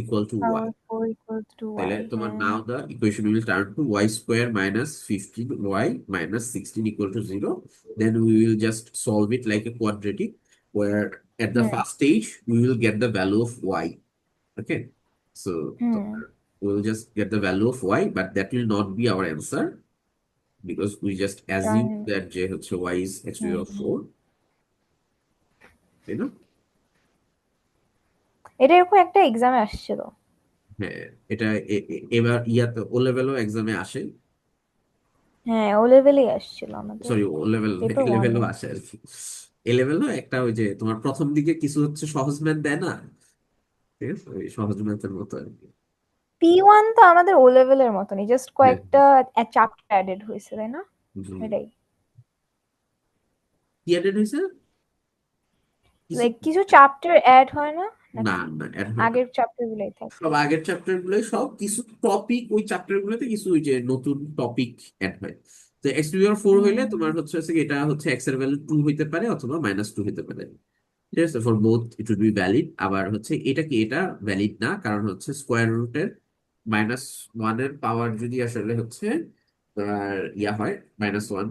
equal to y, Power 4 equals to তাহলে y, তোমার হ্যাঁ now the equation will turn to y² - 15y - 16 equal to 0. Then we will just solve it like a quadratic, where at the hmm first stage we will get the value of y. Okay, so hmm we will just get the value of y, but that will not be our answer because we just assume জানি that y is hmm x⁴, you know? এটা এরকম একটা এক্সামে আসছিল। হ্যাঁ, এটা এবার ইয়াতে ও লেভেলও এক্সামে আসে। হ্যাঁ ও লেভেলেই আসছিল আমাদের, সরি, ও লেভেল, পেপার এ ওয়ানে। লেভেলও আসে আর কি। এ লেভেলও একটা ওই যে তোমার প্রথম দিকে কিছু হচ্ছে সহজ ম্যাথ দেয় না, ঠিক আছে, ওই সহজ ম্যাথের মতো আর কি। P1 তো আমাদের ও লেভেলের মতনই, জাস্ট হ্যাঁ, কয়েকটা চ্যাপ্টার অ্যাডেড হয়েছে তাই না, হুম। এটাই। কি অ্যাডেড হয়েছে? কিছু লাইক কিছু চ্যাপ্টার অ্যাড হয় না না, নাকি না অ্যাড হয় না। আগের চ্যাপ্টার গুলোই থাকে? সব আগের চ্যাপ্টার গুলোই, সব কিছু টপিক ওই চ্যাপ্টার গুলোতে কিছু ওই যে নতুন টপিক অ্যাড হয়। তো x⁴ হইলে তোমার হচ্ছে কি, এটা হচ্ছে x এর ভ্যালু 2 হইতে পারে অথবা -2 হইতে পারে। ঠিক আছে, for both it would be valid. আবার হচ্ছে এটা কি, এটা ভ্যালিড না, কারণ হচ্ছে স্কোয়ার রুটের -1 এর পাওয়ার যদি আসলে হচ্ছে ইয়া হয়, -1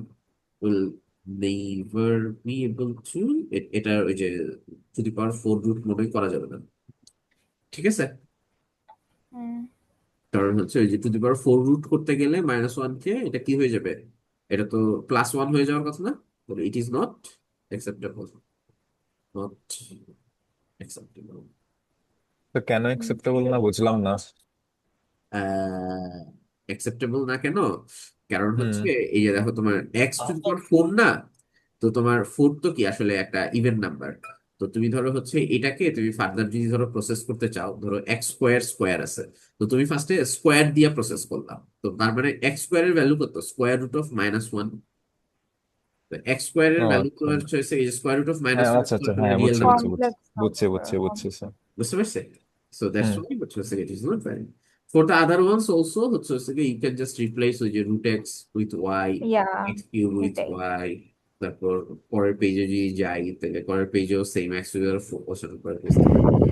will never be able to, এটা ওই যে to the power four root মনে করা যাবে না, ঠিক আছে? হুম। কারণ হচ্ছে ওই যে to the power four root করতে গেলে -1 কে এটা কি হয়ে যাবে, এটা তো +1 হয়ে যাওয়ার কথা না? তাহলে it is not acceptable, not acceptable. তো কেন অ্যাকসেপ্টেবল না বুঝলাম না। অ্যাকসেপ্টেবল না কেন? কারণ হুম। হচ্ছে এই যে দেখো তোমার x⁴ না, তো তোমার ফোর তো কি আসলে একটা ইভেন নাম্বার। তো তুমি ধরো হচ্ছে এটাকে তুমি ফার্দার যদি ধরো প্রসেস করতে চাও, ধরো x² স্কোয়ার আছে, তো তুমি ফার্স্টে স্কোয়ার দিয়ে প্রসেস করলাম, তো তার মানে x² এর ভ্যালু কত, √(-1)। তো x² এর ও ভ্যালু তো আচ্ছা। হচ্ছে এই হ্যাঁ !1 আচ্ছা তো আচ্ছা, আসলে হ্যাঁ রিয়েল বুঝছি নাম্বার। বুঝছি বুঝছি কমপ্লেক্স বুঝছি নাম্বার। বুঝছি বুঝছি স্যার। বুঝতে পারছে? So that's hmm. why but it is not valid. For the other ones also you can just replace with your root x with y, yeah, x cube with এটাই। y. তারপর পরের পেজে যদি যাই তাহলে পরের পেজেও সেম x টু দি পাওয়ার 4 বসানোর পরে বুঝতে পারি।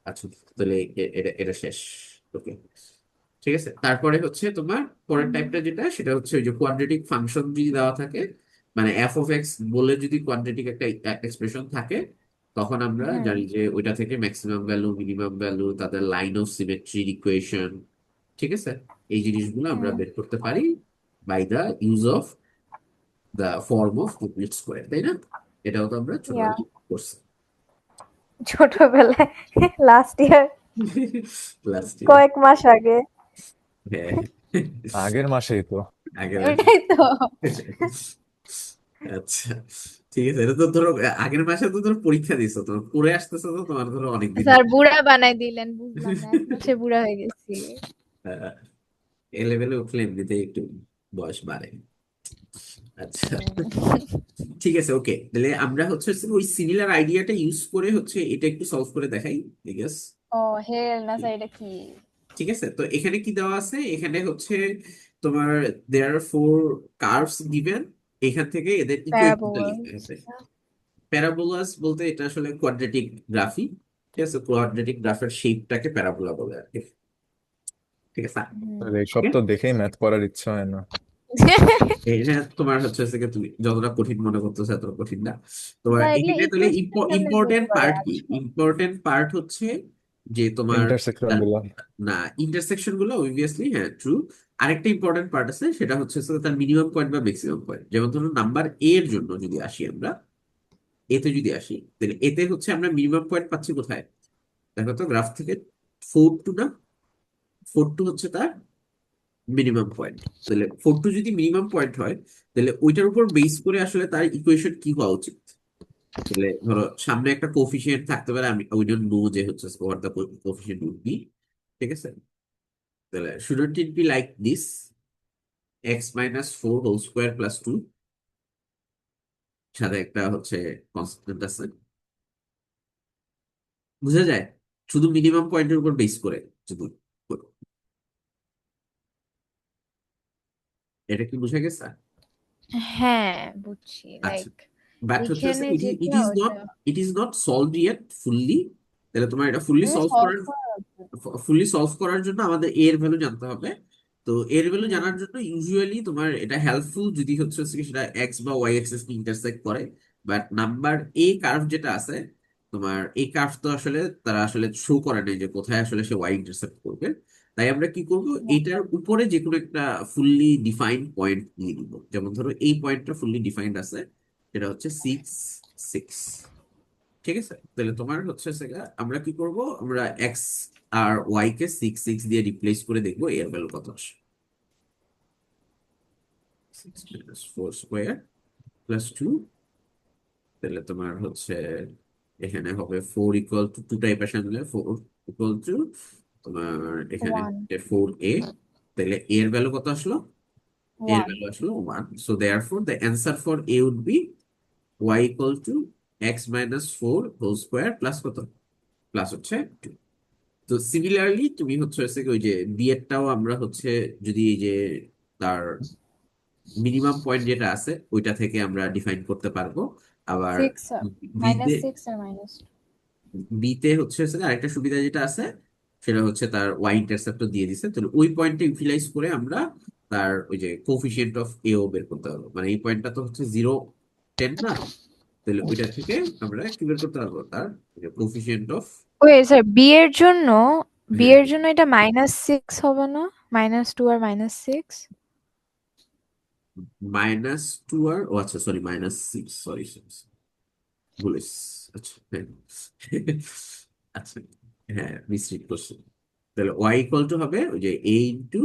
আচ্ছা, তাহলে এটা এটা শেষ। ওকে, ঠিক আছে। তারপরে হচ্ছে তোমার পরের টাইপটা যেটা, সেটা হচ্ছে ওই যে কোয়াড্রেটিক ফাংশন যদি দেওয়া থাকে, মানে f(x) বলে যদি কোয়াড্রেটিক একটা এক্সপ্রেশন থাকে, তখন আমরা হুম। জানি যে ওইটা থেকে ম্যাক্সিমাম ভ্যালু, মিনিমাম ভ্যালু, তাদের লাইন অফ সিমেট্রি ইকুয়েশন, ঠিক আছে, এই জিনিসগুলো আমরা হুম। বের করতে পারি by the use of the form of complete square, তাই না? এটাও তো আমরা ইয়া, ছোটবেলায় করছি। ছোটবেলায়, লাস্ট ইয়ার, লাস্ট ইয়ার, কয়েক মাস আগে। হ্যাঁ, আগের মাসেই তো। আগের মাসে। ওটাই তো। আচ্ছা, ঠিক আছে। এটা তো ধরো আগের মাসে তো ধরো পরীক্ষা দিছো, তোমার পড়ে আসতেছে, তো তোমার ধরো অনেকদিন স্যার বুড়া বানাই দিলেন, বুঝলাম না, 1 মাসে বুড়া হয়ে গেছি। এ লেভেলে উঠলে এমনিতেই একটু বয়স বাড়ে। আচ্ছা, ঠিক আছে, ওকে। তাহলে আমরা হচ্ছে ওই সিমিলার আইডিয়াটা ইউজ করে হচ্ছে এটা একটু সলভ করে দেখাই, ঠিক আছে? ও হেল না স্যার, এটা কি? ঠিক আছে, তো এখানে কি দেওয়া আছে, এখানে হচ্ছে তোমার দেয়ার আর ফোর কার্ভস গিভেন, এখান থেকে এদের ইকুয়েশনটা লিখতে প্যারাবোলাস। হবে। প্যারাবোলাস বলতে এটা আসলে কোয়াড্রেটিক গ্রাফই, ঠিক আছে, কোয়াড্রেটিক গ্রাফের শেপটাকে প্যারাবোলা বলে আর কি, ঠিক আছে। হুম। আর এইসব তো দেখেই ম্যাথ করার ইচ্ছা হয় না। এটা তোমার হচ্ছে যে তুমি যতটা কঠিন মনে করতেছো এতটা কঠিন না তোমার। স্যার এগুলো এখানে তাহলে ইকুয়েশন কেমনে বের ইম্পর্টেন্ট করে পার্ট কি, আচ্ছা। ইম্পর্টেন্ট পার্ট হচ্ছে যে তোমার ইন্টারসেকশন তার, গুলো। না, ইন্টারসেকশন গুলো অবভিয়াসলি হ্যাঁ ট্রু। আরেকটা ইম্পর্টেন্ট পার্ট আছে, সেটা হচ্ছে তার মিনিমাম পয়েন্ট বা ম্যাক্সিমাম পয়েন্ট। যেমন ধরুন নাম্বার এর জন্য যদি আসি আমরা, এতে যদি আসি, তাহলে এতে হচ্ছে আমরা মিনিমাম পয়েন্ট পাচ্ছি কোথায়, দেখো তো গ্রাফ থেকে 4 2 না, 4 2 হচ্ছে তার মিনিমাম পয়েন্ট। তাহলে 4 2 যদি মিনিমাম পয়েন্ট হয়, তাহলে ওইটার উপর বেস করে আসলে তার ইকুয়েশন কি হওয়া উচিত। তাহলে ধরো সামনে একটা কোফিসিয়েন্ট থাকতে পারে, আমি উই ডোন্ট নো যে হচ্ছে what the coefficient would be, ঠিক আছে? তাহলে shouldn't it be like this, x-4 whole square + 2, সাথে একটা হচ্ছে কনস্ট্যান্ট আছে, বুঝা যায়? শুধু মিনিমাম পয়েন্টের উপর বেস করে যদি করো। এটা কি বুঝা গেছে? হ্যাঁ, বুঝছি, আচ্ছা, লাইক বাট হচ্ছে এখানে ইট ইজ যেটা ইট ইজ নট ওটা it is not solved yet fully. তাহলে তোমার এটা ফুললি সলভ সলভ করার, করা যাবে। জন্য আমাদের এর ভ্যালু জানতে হবে। তো এর ভ্যালু হুম। জানার জন্য ইউজুয়ালি তোমার এটা হেল্পফুল যদি হচ্ছে কি সেটা এক্স বা ওয়াই অ্যাক্সিস কে ইন্টারসেক্ট করে। বাট নাম্বার এ কার্ভ যেটা আছে, তোমার এই কার্ভ তো আসলে তারা আসলে শো করে নাই যে কোথায় আসলে সে ওয়াই ইন্টারসেক্ট করবে। তাই আমরা কি করব, এইটার উপরে যে কোনো একটা ফুললি ডিফাইন্ড পয়েন্ট নিয়ে নিব। যেমন ধরো এই পয়েন্টটা ফুললি ডিফাইন্ড আছে, এটা হচ্ছে 6 6, ঠিক আছে? তাহলে তোমার হচ্ছে আমরা কি করব, আমরা এক্স আর ওয়াই কে 6 6 দিয়ে রিপ্লেস করে দেখবো এর ভ্যালু কত আসে। 6 - 4 স্কোয়ার + 2, তাহলে তোমার হচ্ছে এখানে হবে 4 = 2 টাইপ আসে, 4 = তোমার এখানে 1 4a, তাহলে এর ভ্যালু কত আসলো, এর 1 ভ্যালু আসলো 1। So therefore the answer for A would be y = x - 4 whole square plus কত, প্লাস হচ্ছে 2। তো সিমিলারলি তুমি হচ্ছে কি ওই যে বি এরটাও আমরা হচ্ছে যদি এই যে তার মিনিমাম পয়েন্ট যেটা আছে ওইটা থেকে আমরা ডিফাইন করতে পারবো। আবার 6 বিতে, -6 আর -2। বিতে হচ্ছে আরেকটা সুবিধা যেটা আছে, সেটা হচ্ছে তার ওয়াই ইন্টারসেপ্টর দিয়ে দিছে। তাহলে ওই পয়েন্টটা ইউটিলাইজ করে আমরা তার ওই যে কোফিশিয়েন্ট অফ এ ও বের করতে পারবো, মানে এই পয়েন্টটা তো হচ্ছে 0 10 না, তাহলে ওইটা থেকে আমরা কি বের করতে পারবো, তার কোফিশিয়েন্ট অফ, ওই স্যার বি এর জন্য হ্যাঁ এটা -6 হবে না, -2 আর -6? -2 আর ও আচ্ছা সরি -6, সরি ভুলিস, আচ্ছা হ্যাঁ আচ্ছা হ্যাঁ মিসরিড করছি। তাহলে ওয়াই ইকুয়াল টু হবে ওই যে এ ইন্টু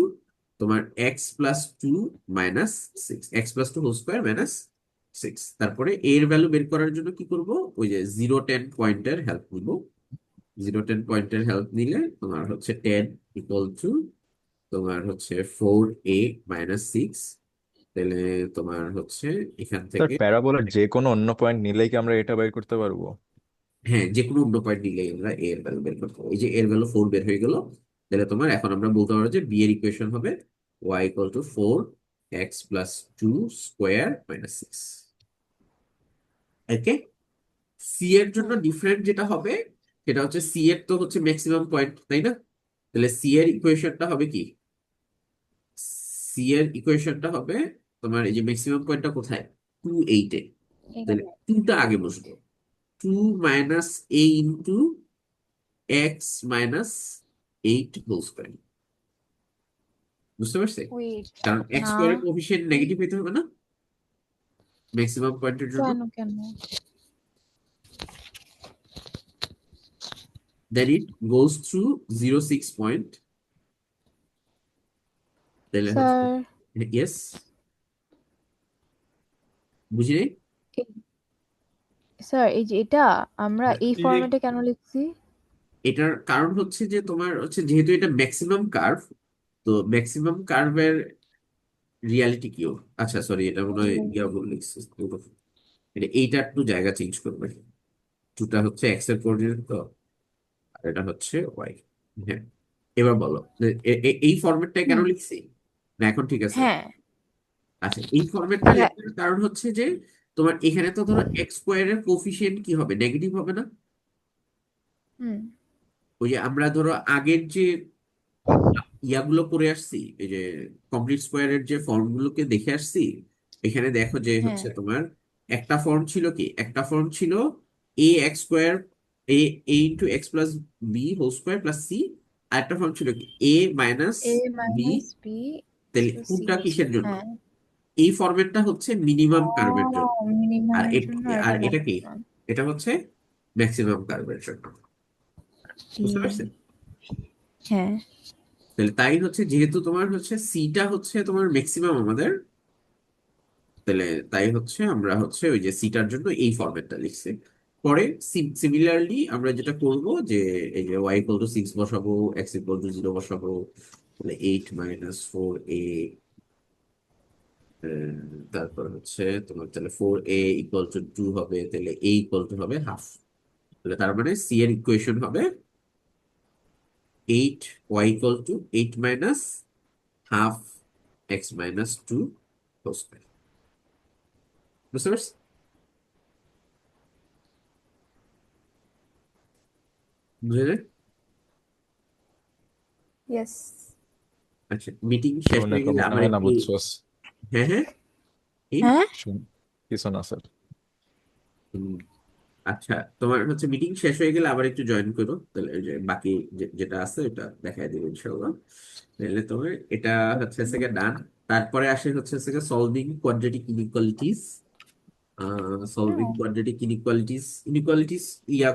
তোমার x+2 -6, x+2 হোল স্কোয়ার -6। তারপরে a এর ভ্যালু বের করার জন্য কি করব, ওই যে 0 10 পয়েন্টের হেল্প নিব। 0 10 পয়েন্টের হেল্প নিলে তোমার হচ্ছে 10 ইকুয়াল টু তোমার হচ্ছে 4a-6, তাহলে তোমার হচ্ছে এখান স্যার থেকে, প্যারাবোলার যে কোনো অন্য পয়েন্ট নিলেই কি আমরা এটা বের করতে পারবো? হ্যাঁ যে কোনো অন্য পয়েন্ট নিলে আমরা a এর ভ্যালু বের করবো। এই যে এর ভ্যালু 4 বের হয়ে গেল, তাহলে তোমার এখন আমরা বলতে পারবো যে বি এর ইকুয়েশন হবে y equal to 4x+2 square -6। Okay, C এর জন্য হুম ডিফারেন্ট যেটা হবে সেটা হচ্ছে সি এর তো হচ্ছে ম্যাক্সিমাম পয়েন্ট, তাই না? তাহলে সি এর ইকুয়েশনটা হবে কি, সি এর ইকুয়েশনটা হবে তোমার এই যে ম্যাক্সিমাম পয়েন্টটা কোথায়, 2 8-এ, তাহলে এখানে। 2টা আগে বসবে, 2 - a into x-8 whole square, বুঝতে পারছি? ওয়েট, কারণ এক্স না স্কোয়ারের কোফিশিয়েন্ট নেগেটিভ হতে হবে না ম্যাক্সিমাম পয়েন্টের জন্য, কেন কেন দেন ইট গোজ থ্রু 0 6 পয়েন্ট, তাহলে হচ্ছে স্যার? ইয়েস, বুঝি নাই? স্যার এই যে এটা আমরা এই ফরম্যাটে কেন লিখছি? এটার কারণ হচ্ছে যে তোমার হচ্ছে যেহেতু এটা ম্যাক্সিমাম কার্ভ, তো ম্যাক্সিমাম কার্ভের রিয়ালিটি কিও, আচ্ছা সরি এটা মনে হয় ইয়া বলে লিখছি, এটা এইটা একটু জায়গা চেঞ্জ করবে, 2টা হচ্ছে এক্স এর কোঅর্ডিনেট তো, আর এটা হচ্ছে ওয়াই। হ্যাঁ, এবার বলো যে এই ফরম্যাটটা কেন হুম লিখছি, না এখন ঠিক আছে? হ্যাঁ আচ্ছা এই ফরম্যাটটা হ্যাঁ লেখার কারণ হচ্ছে যে তোমার এখানে তো ধরো এক্স স্কোয়ারের কোফিশিয়েন্ট কি হবে, নেগেটিভ হবে না? হুম ওই যে আমরা ধরো আগের যে ইয়াগুলো করে আসছি, এই যে কমপ্লিট স্কোয়ারের যে ফর্মগুলোকে দেখে আসছি, এখানে দেখো যে হ্যাঁ হচ্ছে তোমার একটা ফর্ম ছিল কি, একটা ফর্ম ছিল a x square, a a × x+b whole square plus c, আর একটা ফর্ম ছিল কি a minus a b, - b তাহলে + c কোনটা কিসের জন্য, হ্যাঁ এই ফরম্যাটটা হচ্ছে মিনিমাম কার্ভের জন্য, আর মিনিমামের জন্য আর আর এটা এটা কি, ম্যাক্সিমাম। এটা হচ্ছে ম্যাক্সিমাম কার্ভের জন্য, বুঝতে পারছেন? হ্যাঁ তাহলে তাই হচ্ছে যেহেতু তোমার হচ্ছে সিটা হচ্ছে তোমার ম্যাক্সিমাম আমাদের, তাহলে তাই হচ্ছে আমরা হচ্ছে ওই যে সিটার জন্য এই ফরম্যাটটা লিখছি। পরে সিমিলারলি আমরা যেটা করব যে এই যে y = 6 বসাবো, x = 0 বসাবো, তাহলে 8 - 4a, তারপর হচ্ছে তোমার তাহলে 4a = 2 হবে, তাহলে a = হবে হাফ, তাহলে তার মানে সি এর ইকুয়েশন হবে 8y = 8 - ½ x - 2 হোল স্কয়ার, বুঝতে পারছি? বুঝে যায়? ইয়েস আচ্ছা মিটিং শেষ শুনে হয়ে তো গেলে মনে আবার হয় না একটু, বুঝছস। হ্যাঁ হ্যাঁ এই হ্যাঁ কিছু না স্যার। হুম, আচ্ছা তোমার হচ্ছে মিটিং শেষ হয়ে গেলে আবার একটু জয়েন করো, তাহলে ওই যে বাকি যেটা আছে ওটা দেখাই দেবো ইনশাআল্লাহ। তাহলে তোমার এটা হচ্ছে ডান। তারপরে আসে হচ্ছে solving quadratic inequalities, solving quadratic inequalities,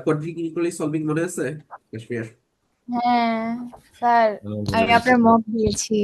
quadratic inequality solving মনে আছে কাশ্মীর? হ্যাঁ স্যার, ভুলে আমি গেছি আপনার স্যার। মক দিয়েছি।